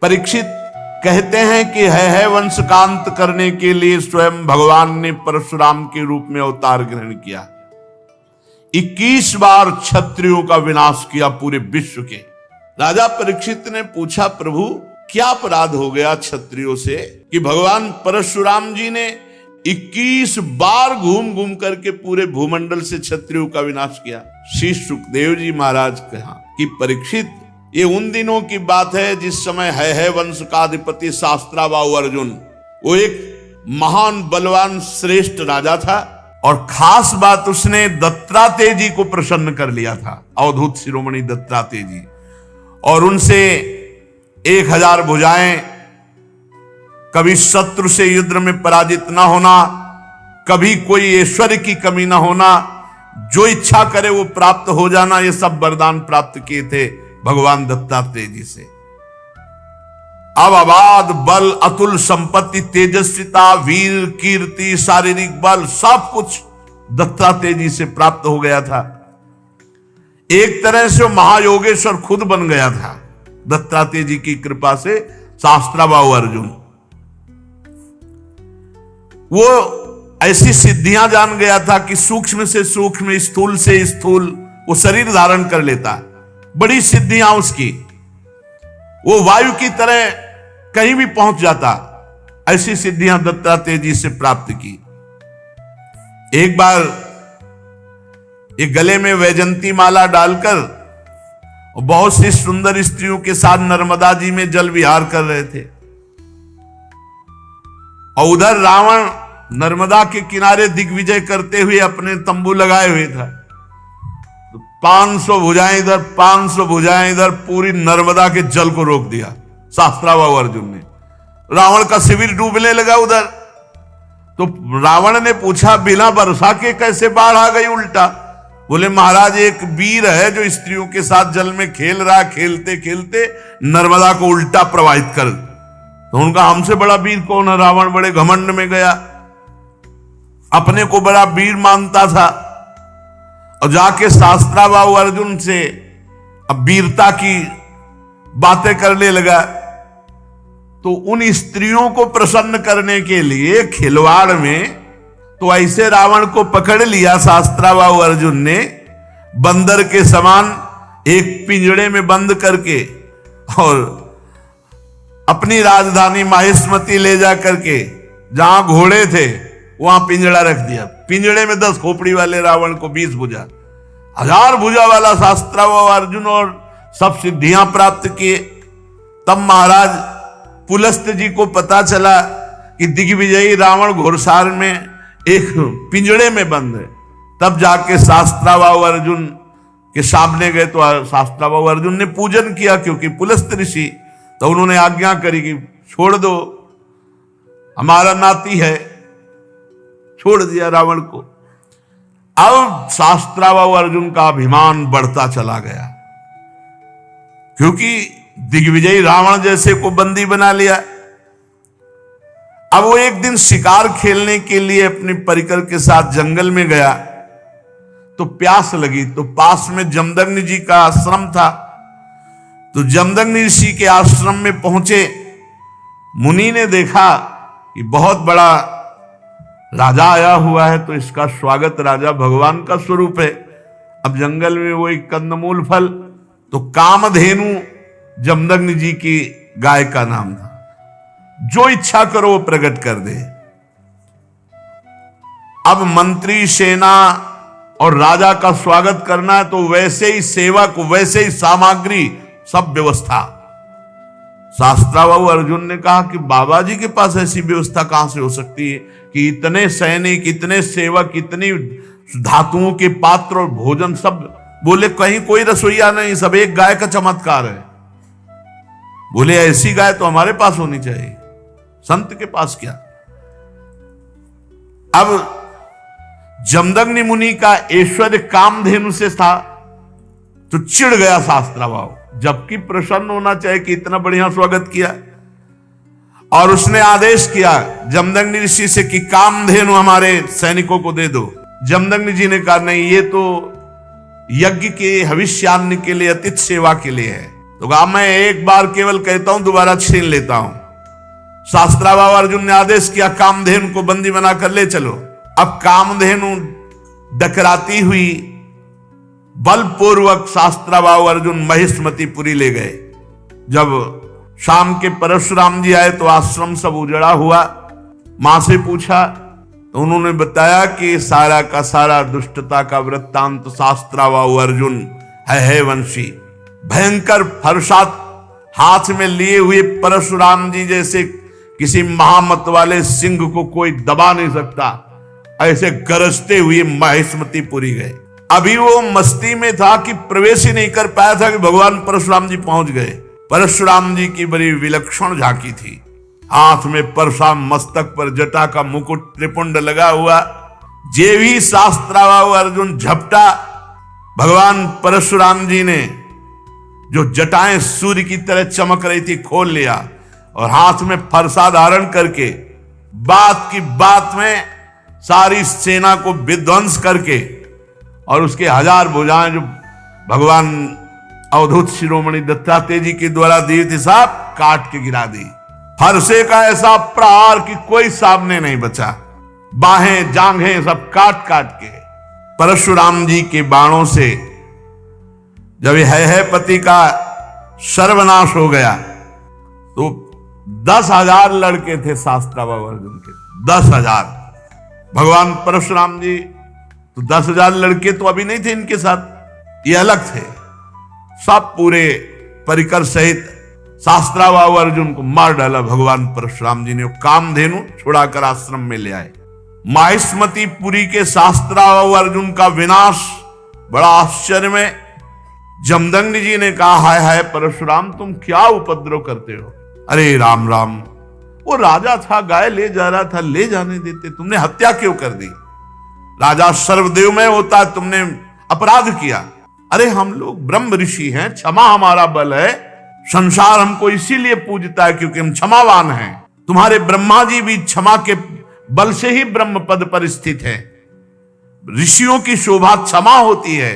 परीक्षित कहते हैं कि है वंश का अंत करने के लिए स्वयं भगवान ने परशुराम के रूप में अवतार ग्रहण किया। 21 बार क्षत्रियों का विनाश किया पूरे विश्व के। राजा परीक्षित ने पूछा, प्रभु क्या अपराध हो गया क्षत्रियों से कि भगवान परशुराम जी ने 21 बार घूम घूम करके पूरे भूमंडल से क्षत्रियों का विनाश किया। श्री सुखदेव जी महाराज कहा कि परीक्षित, ये उन दिनों की बात है जिस समय है वंश का अधिपति शास्त्राबाहु अर्जुन, वो एक महान बलवान श्रेष्ठ राजा था और खास बात उसने दत्तात्रेय जी को प्रसन्न कर लिया था, अवधूत शिरोमणि दत्तात्रेय जी, और उनसे 1000 भुजाएं, कभी शत्रु से युद्ध में पराजित ना होना, कभी कोई ऐश्वर्य की कमी ना होना, जो इच्छा करे वो प्राप्त हो जाना, ये सब वरदान प्राप्त किए थे भगवान दत्तात्रेय जी से। अब अबाध बल, अतुल संपत्ति, तेजस्विता, वीर, कीर्ति, शारीरिक बल, सब कुछ दत्तात्रेय जी से प्राप्त हो गया था। एक तरह से वो महायोगेश्वर खुद बन गया था दत्तात्रेय जी की कृपा से। शास्त्राबाहु अर्जुन वो ऐसी सिद्धियां जान गया था कि सूक्ष्म से सूक्ष्म, स्थूल से स्थूल वो शरीर धारण कर लेता। बड़ी सिद्धियां उसकी, वो वायु की तरह कहीं भी पहुंच जाता। ऐसी सिद्धियां दत्तात्रेय जी से प्राप्त की। एक बार एक गले में वैजंती माला डालकर बहुत सी सुंदर स्त्रियों के साथ नर्मदा जी में जल विहार कर रहे थे और उधर रावण नर्मदा के किनारे दिग्विजय करते हुए अपने तंबू लगाए हुए था। 500 भुजाएं इधर, 500 भुजाएं इधर, पूरी नर्मदा के जल को रोक दिया शास्त्राबाहु अर्जुन ने। रावण का शिविर डूबने लगा उधर। तो रावण ने पूछा, बिना वर्षा के कैसे बाढ़ आ गई उल्टा? बोले, महाराज एक वीर है जो स्त्रियों के साथ जल में खेल रहा, खेलते खेलते नर्मदा को उल्टा प्रवाहित कर। तो उनका हमसे बड़ा वीर कौन है? रावण बड़े घमंड में गया, अपने को बड़ा वीर मानता था और जाके शास्त्राबाहु अर्जुन से अब वीरता की बातें करने लगा। तो उन स्त्रियों को प्रसन्न करने के लिए खिलवाड़ में तो ऐसे रावण को पकड़ लिया शास्त्राबाहु अर्जुन ने, बंदर के समान एक पिंजड़े में बंद करके, और अपनी राजधानी माहिष्मती ले जा करके जहां घोड़े थे वहां पिंजड़ा रख दिया। पिंजड़े में 10 खोपड़ी वाले रावण को 20 भुजा, 1000 भुजा वाला शास्त्राबाहु अर्जुन, और सब सिद्धियां प्राप्त किए। तब महाराज पुलस्त जी को पता चला कि दिग्विजयी रावण घोड़सार में एक पिंजड़े में बंद है। तब जाके शास्त्राबाहु अर्जुन के सामने गए तो शास्त्राबाहु अर्जुन ने पूजन किया, क्योंकि पुलस्त ऋषि, तो उन्होंने आज्ञा करी कि छोड़ दो, हमारा नाती है। छोड़ दिया रावण को। अब शास्त्राबाहु अर्जुन का अभिमान बढ़ता चला गया, क्योंकि दिग्विजयी रावण जैसे को बंदी बना लिया। अब वो एक दिन शिकार खेलने के लिए अपने परिकर के साथ जंगल में गया तो प्यास लगी। तो पास में जमदग्नि जी का आश्रम था। तो जमदग्नि ऋषि के आश्रम में पहुंचे। मुनि ने देखा कि बहुत बड़ा राजा आया हुआ है, तो इसका स्वागत, राजा भगवान का स्वरूप है। अब जंगल में वो एक कंदमूल फल, तो कामधेनु जमदग्नि जी की गाय का नाम था। जो इच्छा करो वो प्रकट कर दे। अब मंत्री, सेना और राजा का स्वागत करना है, तो वैसे ही सेवक, वैसे ही सामग्री, सब व्यवस्था। शास्त्राबाहु अर्जुन ने कहा कि बाबा जी के पास ऐसी व्यवस्था कहां से हो सकती है कि इतने सैनिक, इतने सेवक, इतनी धातुओं के पात्र और भोजन सब? बोले, कहीं कोई रसोईया नहीं, सब एक गाय का चमत्कार है। बोले, ऐसी गाय तो हमारे पास होनी चाहिए, संत के पास क्या? अब जमदग्नि मुनि का ऐश्वर्य कामधेनु से था, तो चिढ़ गया शास्त्राबाहु, जबकि प्रसन्न होना चाहिए कि इतना बढ़िया स्वागत किया। और उसने आदेश किया जमदग्नि ऋषि से कि कामधेनु हमारे सैनिकों को दे दो। जमदग्नि जी ने कहा, नहीं, ये तो यज्ञ के हविष्यान्न के लिए, अतिथि सेवा के लिए है। तो कहा मैं एक बार केवल कहता हूं, दोबारा छीन लेता हूं। शास्त्राभाव अर्जुन ने आदेश किया, कामधेनु को बंदी बनाकर ले चलो। अब कामधेनु डकराती हुई बलपूर्वक शास्त्राभाव अर्जुन महिष्मतीपुरी ले गए। जब शाम के परशुराम जी आए तो आश्रम सब उजड़ा हुआ। मां से पूछा तो उन्होंने बताया कि सारा का सारा दुष्टता का वृत्तांत शास्त्राभाव अर्जुन है वंशी। भयंकर फरसात हाथ में लिए हुए परशुराम जी जैसे किसी महामत वाले सिंह को कोई दबा नहीं सकता, ऐसे गरजते हुए महिष्मतीपुरी गए। अभी वो मस्ती में था कि प्रवेश ही नहीं कर पाया था कि भगवान परशुराम जी पहुंच गए। परशुराम जी की बड़ी विलक्षण झांकी थी। हाथ में परशुराम, मस्तक पर जटा का मुकुट, त्रिपुंड लगा हुआ। जे भी शास्त्राभाव अर्जुन झपटा, भगवान परशुराम जी ने जो जटाएं सूर्य की तरह चमक रही थी खोल लिया और हाथ में फरसा धारण करके बात की बात में सारी सेना को विध्वंस करके और उसके 1000 भुजाएं जो भगवान अवधूत शिरोमणि दत्तात्रेय जी के द्वारा दी थी, सब काट के गिरा दी। फरसे का ऐसा प्रहार कि कोई सामने नहीं बचा। बाहें जांघें सब काट काट के। परशुराम जी के बाणों से जब है पति का सर्वनाश हो गया तो 10,000 लड़के थे शास्त्राभाव अर्जुन के, 10,000। भगवान परशुराम जी तो 10,000 लड़के तो अभी नहीं थे इनके साथ, ये अलग थे। सब पूरे परिकर सहित शास्त्राभाव अर्जुन को मार डाला भगवान परशुराम जी ने। कामधेनु छुड़ाकर आश्रम में ले आए। महिष्मतीपुरी के शास्त्राभाव अर्जुन का विनाश बड़ा आश्चर्य में। जमदग्नि जी ने कहा, हाय हाय परशुराम, तुम क्या उपद्रव करते हो? अरे राम राम, वो राजा था, गाय ले जा रहा था, ले जाने देते, तुमने हत्या क्यों कर दी? राजा सर्वदेवमय होता है, तुमने अपराध किया। अरे हम लोग ब्रह्म ऋषि हैं, क्षमा हमारा बल है, संसार हमको इसीलिए पूजता है क्योंकि हम क्षमावान हैं। तुम्हारे ब्रह्मा जी भी क्षमा के बल से ही ब्रह्म पद पर स्थित है। ऋषियों की शोभा क्षमा होती है,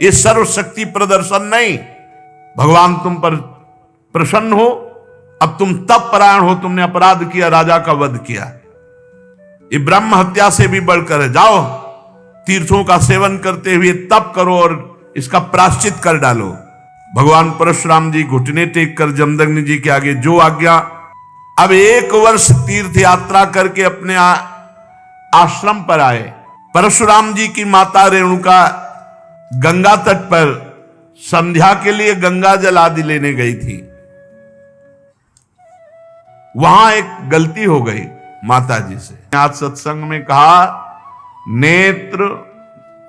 ये सर्वशक्ति प्रदर्शन नहीं। भगवान तुम पर प्रसन्न हो, अब तुम तप परायण हो, तुमने अपराध किया, राजा का वध किया, ये ब्रह्म हत्या से भी बढ़कर है। जाओ तीर्थों का सेवन करते हुए तप करो और इसका प्रायश्चित कर डालो। भगवान परशुराम जी घुटने टेक कर जमदग्नि जी के आगे जो आज्ञा। अब 1 वर्ष तीर्थ यात्रा करके अपने आश्रम पर आए। परशुराम जी की माता रेणुका गंगा तट पर संध्या के लिए गंगा जल आदि लेने गई थी। वहां एक गलती हो गई माता जी से। आज सत्संग में कहा, नेत्र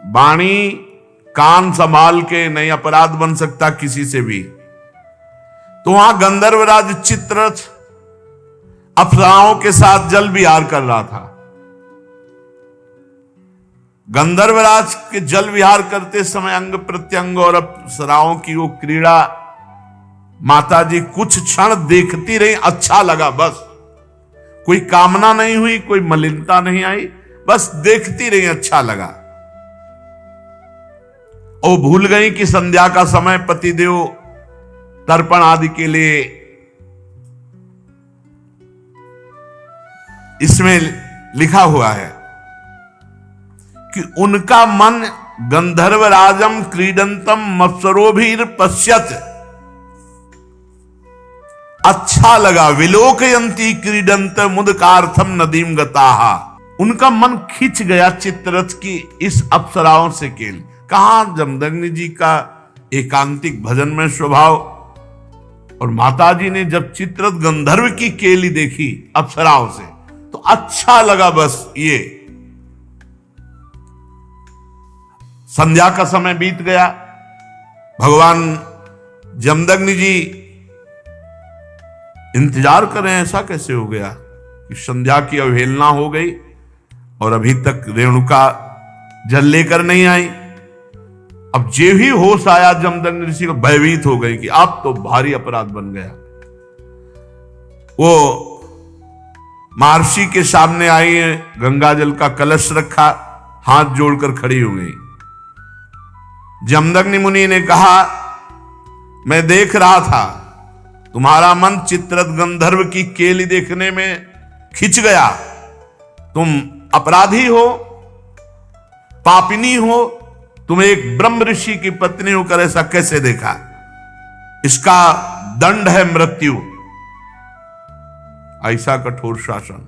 वाणी कान संभाल के नहीं अपराध बन सकता किसी से भी। तो वहां गंधर्वराज चित्ररथ अप्सराओं के साथ जल विहार कर रहा था। गंधर्वराज के जल विहार करते समय अंग प्रत्यंग और अप्सराओं की वो क्रीड़ा माता जी कुछ क्षण देखती रही। अच्छा लगा, बस कोई कामना नहीं हुई, कोई मलिनता नहीं आई, बस देखती रही, अच्छा लगा। और भूल गई कि संध्या का समय पतिदेव तर्पण आदि के लिए इसमें लिखा हुआ है कि उनका मन गंधर्वराजम क्रीडंतम मत्सरोभिर पश्यत, अच्छा लगा। विलोकयंती क्रीडंत मुदकार्थम नदीम गताहा, उनका मन खिंच गया चित्ररथ की इस अप्सराओं से केल। कहा जमदग्नि जी का एकांतिक भजन में स्वभाव, और माताजी ने जब चित्ररथ गंधर्व की केली देखी अप्सराओं से तो अच्छा लगा। बस ये संध्या का समय बीत गया। भगवान जमदग्नि जी इंतजार कर रहे हैं, ऐसा कैसे हो गया कि संध्या की अवहेलना हो गई और अभी तक रेणुका जल लेकर नहीं आई। अब जे ही होश आया जमदग्नि ऋषि को, भयभीत हो गई कि अब तो भारी अपराध बन गया। वो महर्षि के सामने आई है, गंगा जल का कलश रखा, हाथ जोड़कर खड़ी हो गई। जमदग्नि मुनि ने कहा मैं देख रहा था तुम्हारा मन चित्ररथ गंधर्व की केली देखने में खिंच गया। तुम अपराधी हो, पापिनी हो, तुम एक ब्रह्म ऋषि की पत्नी होकर ऐसा कैसे देखा? इसका दंड है मृत्यु। ऐसा कठोर शासन।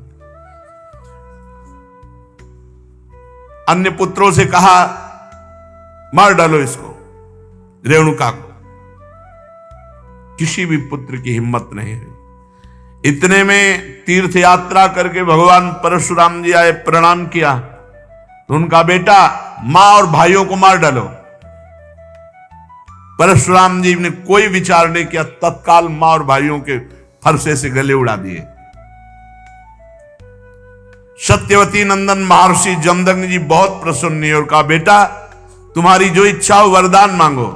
अन्य पुत्रों से कहा मार डालो इसको, रेणुका को। किसी भी पुत्र की हिम्मत नहीं है। इतने में तीर्थ यात्रा करके भगवान परशुराम जी आए, प्रणाम किया तो उनका बेटा मां और भाइयों को मार डालो। परशुराम जी ने कोई विचार नहीं किया, तत्काल मां और भाइयों के फरसे से गले उड़ा दिए। सत्यवती नंदन महर्षि जमदग्नि जी बहुत प्रसन्न हुए और कहा बेटा तुम्हारी जो इच्छा हो वरदान मांगो।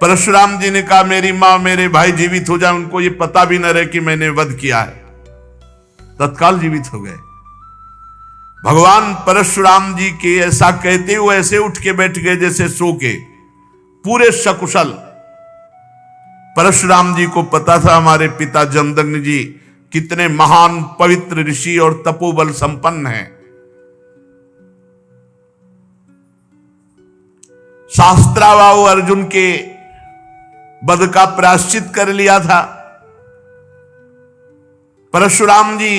परशुराम जी ने कहा मेरी मां मेरे भाई जीवित हो जाए, उनको ये पता भी न रहे कि मैंने वध किया है। तत्काल जीवित हो गए। भगवान परशुराम जी के ऐसा कहते हुए ऐसे उठ के बैठ गए जैसे सो के, पूरे सकुशल। परशुराम जी को पता था हमारे पिता जमदग्नि जी कितने महान पवित्र ऋषि और तपोबल संपन्न हैं। शास्त्राबाहु अर्जुन के वध का प्रायश्चित कर लिया था। परशुराम जी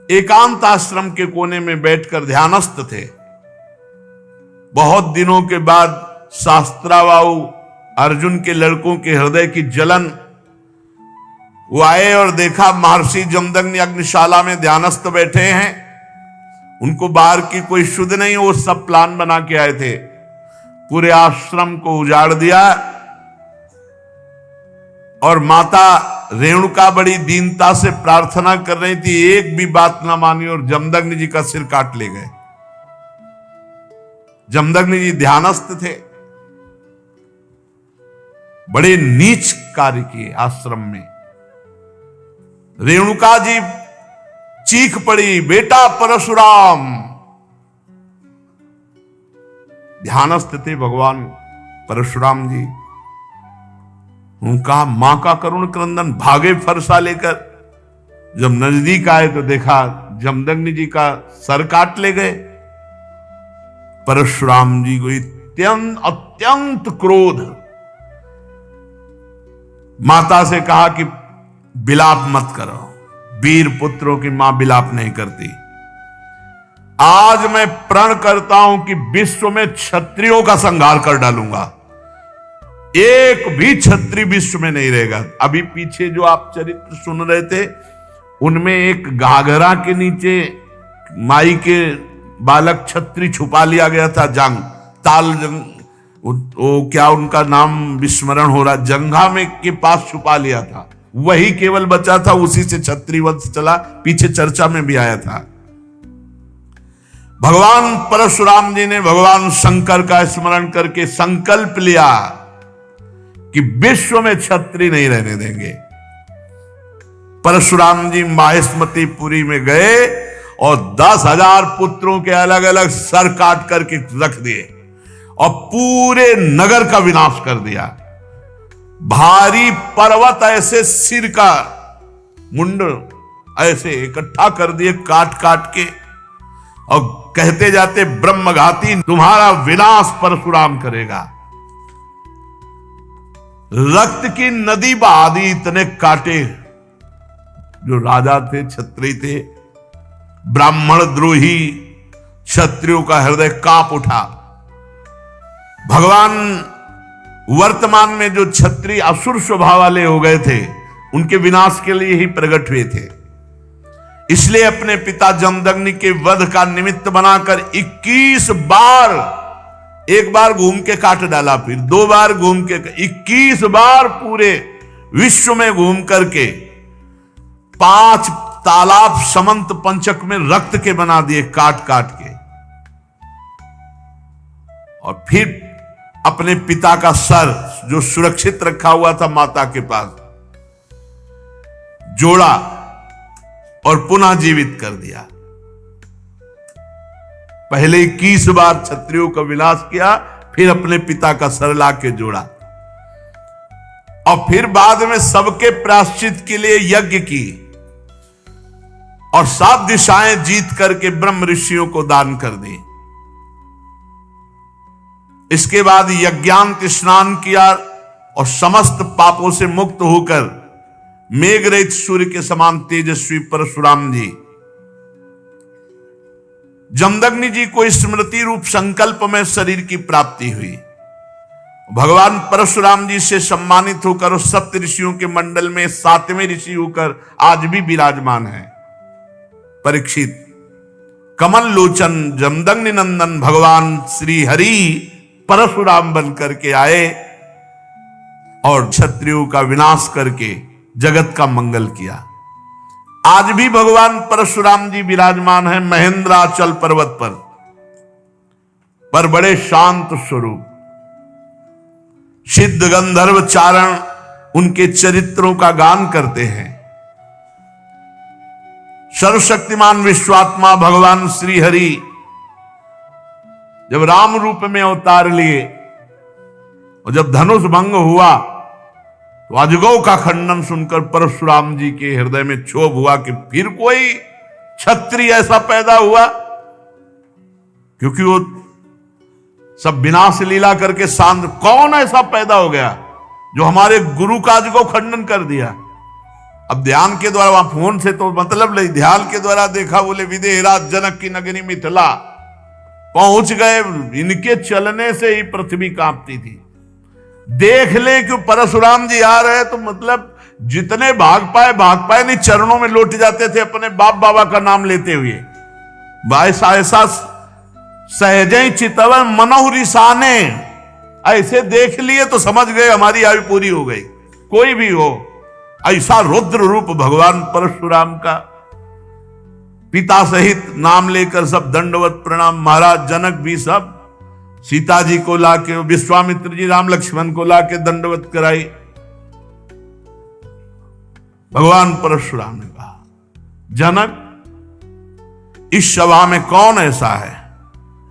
एकांत आश्रम के कोने में बैठकर ध्यानस्थ थे। बहुत दिनों के बाद शास्त्राबाहु अर्जुन के लड़कों के हृदय की जलन, वो आए और देखा महर्षि जमदग्नि अग्निशाला में ध्यानस्थ बैठे हैं। उनको बाहर की कोई शुद्ध नहीं, वो सब प्लान बना के आए थे। पूरे आश्रम को उजाड़ दिया और माता रेणुका बड़ी दीनता से प्रार्थना कर रही थी, एक भी बात ना मानी और जमदग्नि जी का सिर काट ले गए। जमदग्नि जी ध्यानस्थ थे। बड़े नीच कार्य किए आश्रम में। रेणुका जी चीख पड़ी बेटा परशुराम। ध्यानस्थ थे भगवान परशुराम जी। उनका मां का करुण क्रंदन, भागे फरसा लेकर। जब नजदीक आए तो देखा जमदग्नि जी का सर काट ले गए। परशुराम जी को अत्यंत क्रोध। माता से कहा कि बिलाप मत करो, वीर पुत्रों की मां बिलाप नहीं करती। आज मैं प्रण करता हूं कि विश्व में क्षत्रियों का संहार कर डालूंगा, एक भी क्षत्रिय विश्व में नहीं रहेगा। अभी पीछे जो आप चरित्र सुन रहे थे उनमें एक घाघरा के नीचे माई के बालक क्षत्रिय छुपा लिया गया था। वो क्या उनका नाम विस्मरण हो रहा, जंघा में के पास छुपा लिया था, वही केवल बचा था। उसी से क्षत्रिय वंश चला, पीछे चर्चा में भी आया था। भगवान परशुराम जी ने भगवान शंकर का स्मरण करके संकल्प लिया कि विश्व में क्षत्रिय नहीं रहने देंगे। परशुराम जी माहेश्मतीपुरी में गए और 10,000 पुत्रों के अलग अलग सर काट करके रख दिए और पूरे नगर का विनाश कर दिया। भारी पर्वत ऐसे सिर का मुंड ऐसे इकट्ठा कर दिए काट काट के, और कहते जाते ब्रह्मघाती तुम्हारा विनाश परशुराम करेगा। रक्त की नदी बहा दी, इतने काटे। जो राजा थे, क्षत्रिय थे, ब्राह्मण द्रोही क्षत्रियों का हृदय कांप उठा। भगवान वर्तमान में जो क्षत्रिय असुर स्वभाव वाले हो गए थे उनके विनाश के लिए ही प्रकट हुए थे। इसलिए अपने पिता जमदग्नि के वध का निमित्त बनाकर 21 बार, एक बार घूम के काट डाला, फिर 2 बार घूम के, 21 बार पूरे विश्व में घूम करके 5 तालाब समंत पंचक में रक्त के बना दिए काट काट के। और फिर अपने पिता का सर जो सुरक्षित रखा हुआ था माता के पास, जोड़ा और पुनः जीवित कर दिया। पहले 21 बार क्षत्रियों का विनाश किया, फिर अपने पिता का सर ला के जोड़ा। और फिर बाद में सबके प्रायश्चित के लिए यज्ञ की और 7 दिशाएं जीत करके ब्रह्म ऋषियों को दान कर दी। इसके बाद यज्ञांत स्नान किया और समस्त पापों से मुक्त होकर मेघ रहित सूर्य के समान तेजस्वी परशुराम जी जमदग्नि जी को स्मृति रूप संकल्प में शरीर की प्राप्ति हुई। भगवान परशुराम जी से सम्मानित होकर उस सप्त ऋषियों के मंडल में 7वें ऋषि होकर आज भी विराजमान है। परीक्षित कमल लोचन जमदग्नि नंदन भगवान श्री हरि परशुराम बन करके आए और क्षत्रियों का विनाश करके जगत का मंगल किया। आज भी भगवान परशुराम जी विराजमान है महेंद्राचल पर्वत पर बड़े शांत स्वरूप। सिद्ध गंधर्व चारण उनके चरित्रों का गान करते हैं। सर्वशक्तिमान विश्वात्मा भगवान श्री हरि जब राम रूप में अवतार लिए और जब धनुष भंग हुआ तो अजगौ का खंडन सुनकर परशुराम जी के हृदय में क्षोभ हुआ कि फिर कोई क्षत्रिय ऐसा पैदा हुआ, क्योंकि वो सब विनाश लीला करके शांत। कौन ऐसा पैदा हो गया जो हमारे गुरु का अजगौ खंडन कर दिया। अब ध्यान के द्वारा, वहां फोन से तो मतलब नहीं, ध्यान के द्वारा देखा, बोले विदेहराज जनक की नगरी मिथिला पहुंच गए। इनके चलने से ही पृथ्वी कांपती थी। देख ले कि परशुराम जी आ रहे तो मतलब जितने भाग पाए नहीं, चरणों में लौट जाते थे अपने बाप बाबा का नाम लेते हुए। ऐसा सहजे चितवन मनोह रिसाने, ऐसे देख लिए तो समझ गए हमारी आयु पूरी हो गई। कोई भी हो, ऐसा रुद्र रूप भगवान परशुराम का। पिता सहित नाम लेकर सब दंडवत प्रणाम। महाराज जनक भी सब सीता जी को लाके, विश्वामित्र जी राम लक्ष्मण को लाके दंडवत कराई। भगवान परशुराम ने कहा, जनक, इस सभा में कौन ऐसा है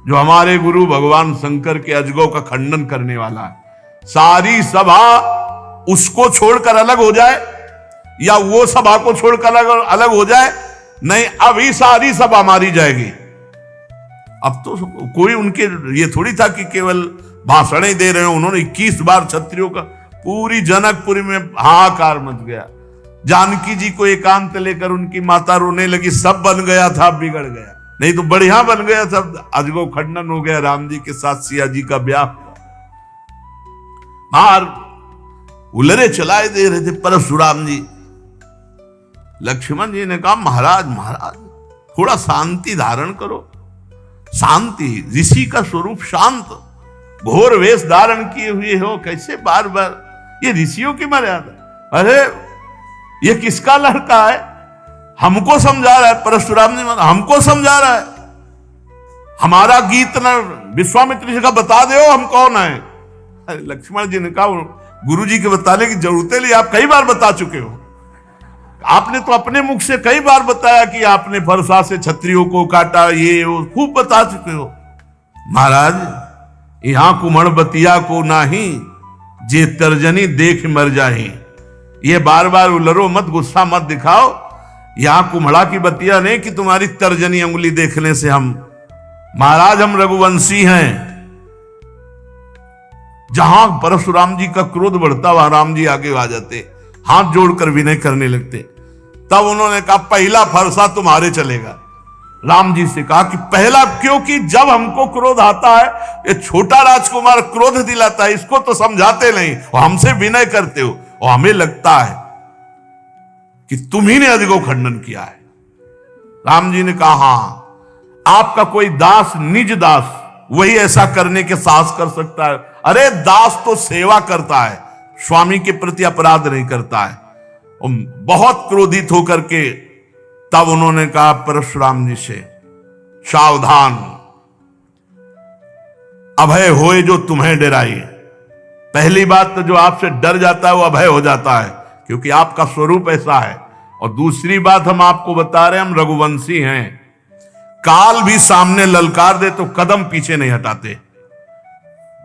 जो हमारे गुरु भगवान शंकर के अजगौ का खंडन करने वाला है। सारी सभा उसको छोड़कर अलग हो जाए या वो सभा को छोड़कर अलग हो जाए, नहीं, अभी सारी सभा मारी जाएगी। अब तो कोई उनके ये थोड़ी था कि केवल भाषण ही दे रहे हो। उन्होंने 21 बार क्षत्रियों का, पूरी जनकपुरी में हाहाकार मच गया। जानकी जी को एकांत लेकर उनकी माता रोने लगी, सब बन गया था, बिगड़ गया, नहीं तो बढ़िया बन गया था। अजगौ खंडन हो गया, राम जी के साथ सिया जी का ब्याह। बाहर उलरे चलाए दे रहे थे परशुराम जी। लक्ष्मण जी ने कहा, महाराज थोड़ा शांति धारण करो। शांति, ऋषि का स्वरूप शांत, घोर वेश धारण किए हुए हो, कैसे बार बार, ये ऋषियों की मर्यादा। अरे ये किसका लड़का है, हमको समझा रहा है। परशुराम जी हमको समझा रहा है, हमारा गीत न विश्वामित्र जी का बता दो हम कौन है। अरे लक्ष्मण जी ने कहा, गुरु जी के बताने की जरूरत नहीं, आप कई बार बता चुके हो। आपने तो अपने मुख से कई बार बताया कि आपने फरसा से क्षत्रियों को काटा, ये वो खूब बता चुके हो। महाराज, यहां कुमड़ बतिया को नाही, जे तर्जनी देख मर जाही। ये बार बार उलरो मत, गुस्सा मत दिखाओ। यहां कुम्हड़ा की बतिया नहीं कि तुम्हारी तर्जनी उंगली देखने से हम, महाराज हम रघुवंशी हैं। जहां परशुराम जी का क्रोध बढ़ता वहां राम जी आगे आ जाते, हाथ जोड़कर विनय करने लगते। तब उन्होंने कहा, पहला फरसा तुम्हारे चलेगा। राम जी से कहा कि पहला, क्योंकि जब हमको क्रोध आता है, ये छोटा राजकुमार क्रोध दिलाता है, इसको तो समझाते नहीं और हमसे विनय करते हो, और हमें लगता है कि तुम्ही ने अजगौ खंडन किया है। राम जी ने कहा, हां, आपका कोई दास, निज दास, वही ऐसा करने के साहस कर सकता है। अरे दास तो सेवा करता है, स्वामी के प्रति अपराध नहीं करता है। बहुत क्रोधित होकर के तब उन्होंने कहा परशुराम जी से, सावधान, अभय होए जो तुम्हें डराए। पहली बात तो जो आपसे डर जाता है वो अभय हो जाता है, क्योंकि आपका स्वरूप ऐसा है। और दूसरी बात हम आपको बता रहे हैं, हम रघुवंशी हैं। काल भी सामने ललकार दे तो कदम पीछे नहीं हटाते।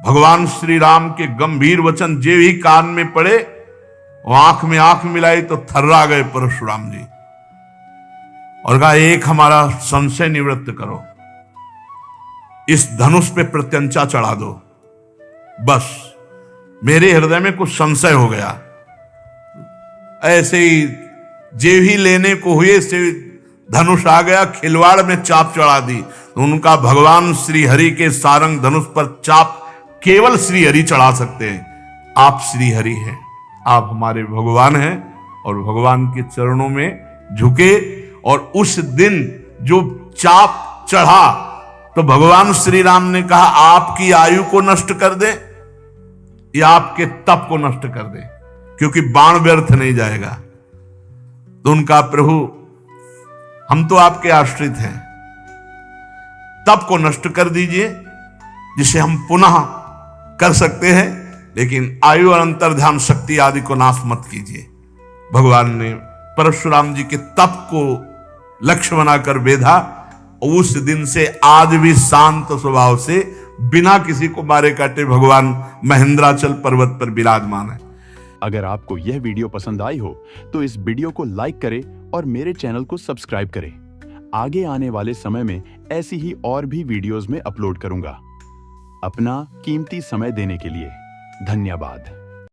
भगवान श्री राम के गंभीर वचन जे ही कान में पड़े वो आंख में आंख मिलाई तो थर्रा गए परशुराम जी और कहा, एक हमारा संशय निवृत्त करो, इस धनुष पे प्रत्यंचा चढ़ा दो, बस मेरे हृदय में कुछ संशय हो गया। ऐसे ही जेव ही लेने को हुए से धनुष आ गया, खिलवाड़ में चाप चढ़ा दी। तो उनका भगवान श्री हरि के सारंग धनुष पर चाप केवल श्री हरि चढ़ा सकते हैं। आप श्री हरि हैं, आप हमारे भगवान हैं और भगवान के चरणों में झुके। और उस दिन जो चाप चढ़ा तो भगवान श्री राम ने कहा, आपकी आयु को नष्ट कर दे या आपके तप को नष्ट कर दे, क्योंकि बाण व्यर्थ नहीं जाएगा। तो उनका, प्रभु हम तो आपके आश्रित हैं, तप को नष्ट कर दीजिए जिसे हम पुनः कर सकते हैं, लेकिन आयु और अंतर्ध्यान शक्ति आदि को नाश मत कीजिए। भगवान ने परशुराम जी के तप को लक्ष्य बनाकर बेधा। उस दिन से आज भी शांत स्वभाव से बिना किसी को मारे काटे भगवान महेंद्राचल पर्वत पर विराजमान है। अगर आपको यह वीडियो पसंद आई हो तो इस वीडियो को लाइक करें और मेरे चैनल को सब्सक्राइब करें। आगे आने वाले समय में ऐसी ही और भी वीडियोस में अपलोड करूंगा। अपना कीमती समय देने के लिए धन्यवाद।